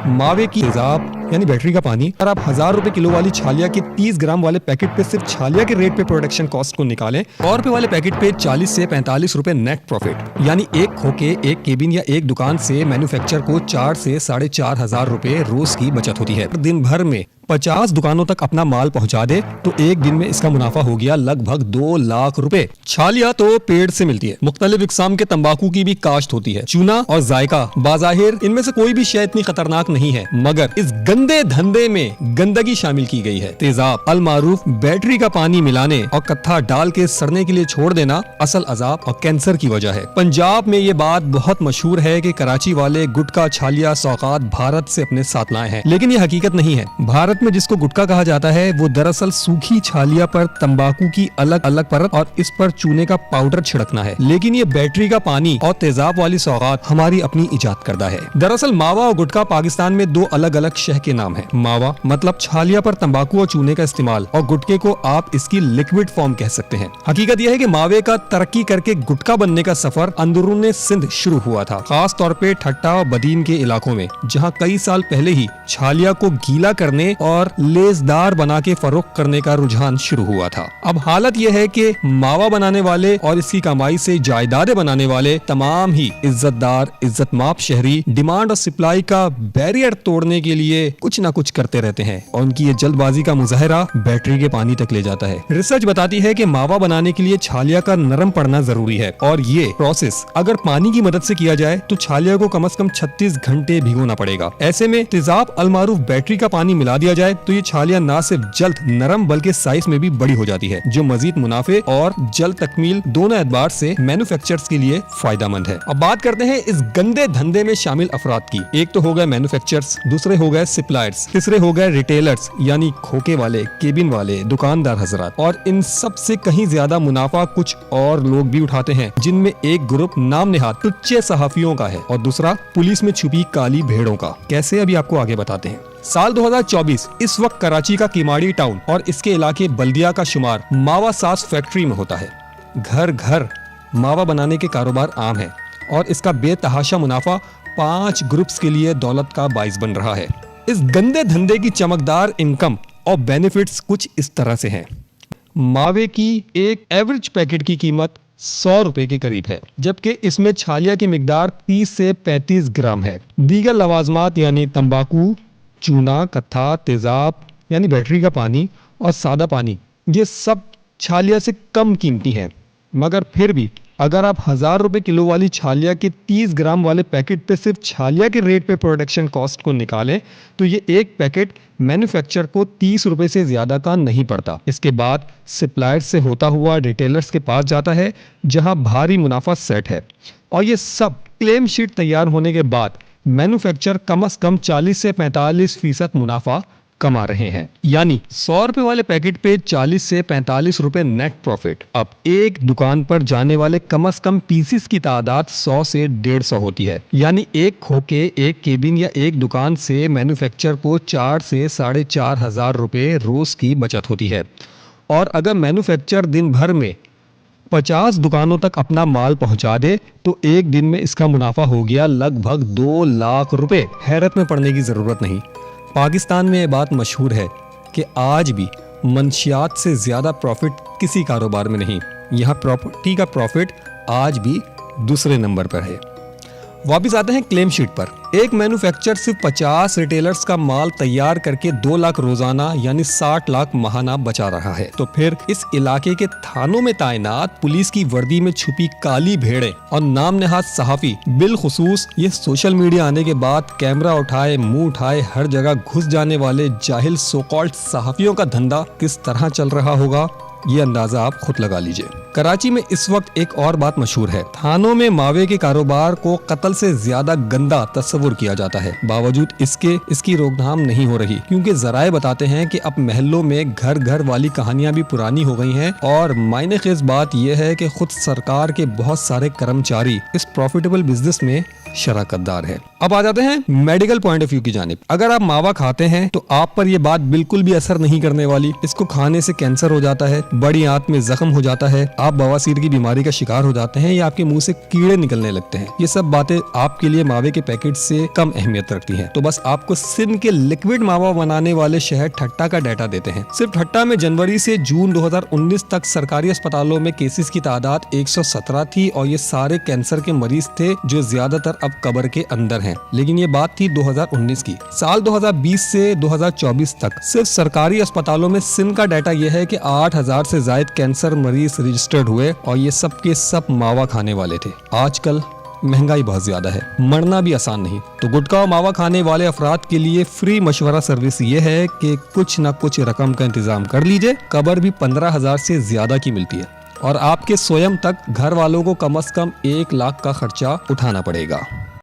मावे की तेजाब यानी बैटरी का पानी। अगर आप 1000 रुपए किलो वाली छालिया के 30 ग्राम वाले पैकेट पे सिर्फ छालिया के रेट पे प्रोडक्शन कॉस्ट को निकालें, 100 रुपए वाले पैकेट पे 40 से 45 रुपए नेट प्रॉफिट, यानी एक खोके, एक केबिन या एक दुकान से मैन्युफैक्चर को 4 से 4,500 रुपए रोज की बचत होती है। दिन भर में 50 दुकानों तक अपना माल पहुंचा दे तो एक दिन में इसका मुनाफा हो गया लगभग 2 लाख रुपए। छालिया तो पेड़ से मिलती है। मुख्तलिफ इकसाम के तंबाकू की भी काश्त होती है। चूना और जायका बाज़ाहिर इनमें से कोई भी शय इतनी खतरनाक नहीं है, मगर इस गंदे धंधे में गंदगी शामिल की गई है। तेजाब अल मारूफ बैटरी का पानी मिलाने और कत्था डाल के सड़ने के लिए छोड़ देना असल अजाब और कैंसर की वजह है। पंजाब में ये बात बहुत मशहूर है कि कराची वाले गुटखा छालिया सौगात भारत से अपने साथ लाए हैं, लेकिन ये हकीकत नहीं है। भारत में जिसको गुटखा कहा जाता है वो दरअसल सूखी छालिया पर तंबाकू की अलग अलग परत और इस पर चूने का पाउडर छिड़कना है, लेकिन ये बैटरी का पानी और तेजाब वाली सौगात हमारी अपनी इजाद करदा है। दरअसल मावा और गुटखा पाकिस्तान में दो अलग अलग शह के नाम है। मावा मतलब छालिया पर तंबाकू और चूने का इस्तेमाल, और गुटके को आप इसकी लिक्विड फॉर्म कह सकते हैं। हकीकत यह है कि मावे का तरक्की करके गुटखा बनने का सफर अंदरून सिंध शुरू हुआ था, खास तौर पे ठट्टा और बदीन के इलाकों में, जहाँ कई साल पहले ही छालिया को गीला करने और लेसदार बना के फरोख्त करने का रुझान शुरू हुआ था। अब हालत यह है कि मावा बनाने वाले और इसकी कमाई से जायदादें बनाने वाले तमाम ही इज्जतदार, इज्जतमाप शहरी डिमांड और सप्लाई का बैरियर तोड़ने के लिए कुछ न कुछ करते रहते हैं, और उनकी ये जल्दबाजी का मुजाहरा बैटरी के पानी तक ले जाता है। रिसर्च बताती है कि मावा बनाने के लिए छालिया का नरम पड़ना जरूरी है, और ये प्रोसेस अगर पानी की मदद से किया जाए तो छालिया को कम से कम 36 घंटे भिगोना पड़ेगा। ऐसे में तेजाब अल मारूफ बैटरी का पानी मिला दिया जाए तो ये छालिया ना सिर्फ जल्द नरम बल्कि साइज में भी बड़ी हो जाती है, जो मजीद मुनाफे और जल्द तकमील दोनों एतबार से मैन्युफैक्चरर्स के लिए फायदेमंद है। अब बात करते हैं इस गंदे धंधे में शामिल अफराद की। एक तो हो गए मैन्युफैक्चरर्स, दूसरे हो गए सप्लायर्स, तीसरे हो गए रिटेलर्स यानी खोके वाले, केबिन वाले, दुकानदार हजरात, और इन सब से कहीं ज्यादा मुनाफा कुछ और लोग भी उठाते हैं, जिनमें एक ग्रुप नाम नेहाद टुच्चे सहाफियों का है और दूसरा पुलिस में छुपी काली भेड़ों का। कैसे, अभी आपको आगे बताते हैं। साल 2024 इस वक्त कराची का किमाड़ी टाउन और इसके इलाके बल्दिया का शुमार मावा सास फैक्ट्री में होता है। घर घर मावा बनाने के कारोबार आम है और इसका बेतहाशा मुनाफा 5 ग्रुप्स के लिए दौलत का बाइस बन रहा है। इस गंदे धंधे की चमकदार इनकम और बेनिफिट्स कुछ इस तरह से हैं। मावे की एक एवरेज पैकेट की कीमत 100 रुपए के करीब है, जबकि इसमें छालिया की मिकदार 30 से 35 ग्राम है। दीगर लवाजमात यानी तंबाकू, चूना, कत्था, तेजाब यानी बैटरी का पानी और सादा पानी, ये सब छालिया से कम कीमती हैं, मगर फिर भी अगर आप 1000 रुपए किलो वाली छालिया के 30 ग्राम वाले पैकेट पे सिर्फ छालिया के रेट पे प्रोडक्शन कॉस्ट को निकालें तो ये एक पैकेट मैन्युफैक्चर को 30 रुपए से ज्यादा का नहीं पड़ता। इसके बाद सप्लायर्स से होता हुआ रिटेलर्स के पास जाता है, जहां भारी मुनाफा सेट है, और ये सब क्लेम शीट तैयार होने के बाद मैन्युफैक्चर कम से कम 40 से 45% मुनाफा कमा रहे हैं, यानी 100 रुपए वाले पैकेट पे 40 से 45 रुपए नेट प्रॉफिट। अब एक दुकान पर जाने वाले कम से कम पीसीस की तादाद 100 से 150 होती है, यानी एक खोके, एक केबिन या एक दुकान से मैन्युफैक्चर को 4 से 4,500 रुपए रोज की बचत होती है। और अगर मैन्युफैक्चर दिन भर में 50 दुकानों तक अपना माल पहुंचा दे तो एक दिन में इसका मुनाफा हो गया लगभग 2 लाख रुपए। हैरत में पड़ने की जरूरत नहीं। पाकिस्तान में ये बात मशहूर है कि आज भी मंशियात से ज्यादा प्रॉफिट किसी कारोबार में नहीं। यहाँ प्रॉपर्टी का प्रॉफिट आज भी दूसरे नंबर पर है। वापिस आते हैं क्लेम शीट पर। एक मैन्युफैक्चरर सिर्फ 50 रिटेलर्स का माल तैयार करके 2 लाख रोजाना यानी 60 लाख माहाना बचा रहा है, तो फिर इस इलाके के थानों में तैनात पुलिस की वर्दी में छुपी काली भेड़ें और नाम नेहाद सहाफी, बिलखुसूस ये सोशल मीडिया आने के बाद कैमरा उठाए, मुंह उठाए हर जगह घुस जाने वाले जाहिल सो कॉल्ड सहाफियों का धंधा किस तरह चल रहा होगा, ये अंदाजा आप खुद लगा लीजिए। कराची में इस वक्त एक और बात मशहूर है। थानों में मावे के कारोबार को कत्ल से ज्यादा गंदा तस्वुर किया जाता है। बावजूद इसकी रोकथाम नहीं हो रही, क्योंकि जराए बताते हैं कि अब महलों में घर घर वाली कहानियां भी पुरानी हो गई हैं। और मायने खेज बात यह है कि खुद सरकार के बहुत सारे कर्मचारी इस प्रॉफिटेबल बिजनेस में शराकतदार है। अब आ जाते हैं मेडिकल पॉइंट ऑफ व्यू की जानिब। अगर आप मावा खाते हैं तो आप पर यह बात बिल्कुल भी असर नहीं करने वाली। इसको खाने से कैंसर हो जाता है, बड़ी आंत में जख्म हो जाता है, आप बवासीर की बीमारी का शिकार हो जाते हैं या आपके मुंह से कीड़े निकलने लगते हैं। ये सब बातें आपके लिए मावे के पैकेट से कम अहमियत रखती हैं। तो बस आपको सिंध के लिक्विड मावा बनाने वाले शहर ठट्टा का डाटा देते हैं। सिर्फ ठट्टा में जनवरी से जून 2019 तक सरकारी अस्पतालों में केसेस की तादाद 117 थी और ये सारे कैंसर के मरीज थे जो ज्यादातर अब कब्र के अंदर हैं। लेकिन ये बात थी 2019 की। साल 2020 से 2024 तक सिर्फ सरकारी अस्पतालों में सिंध का डाटा यह है कि 8000 से ज्यादा कैंसर मरीज रजिस्टर्ड हुए और ये सब के सब मावा खाने वाले थे। आजकल महंगाई बहुत ज्यादा है, मरना भी आसान नहीं। तो गुटखा और मावा खाने वाले अफराद के लिए फ्री मशवरा सर्विस ये है कि कुछ न कुछ रकम का इंतजाम कर लीजिए। कब्र भी 15,000 से ज्यादा की मिलती है और आपके स्वयं तक घर वालों को कम से कम 1 लाख का खर्चा उठाना पड़ेगा।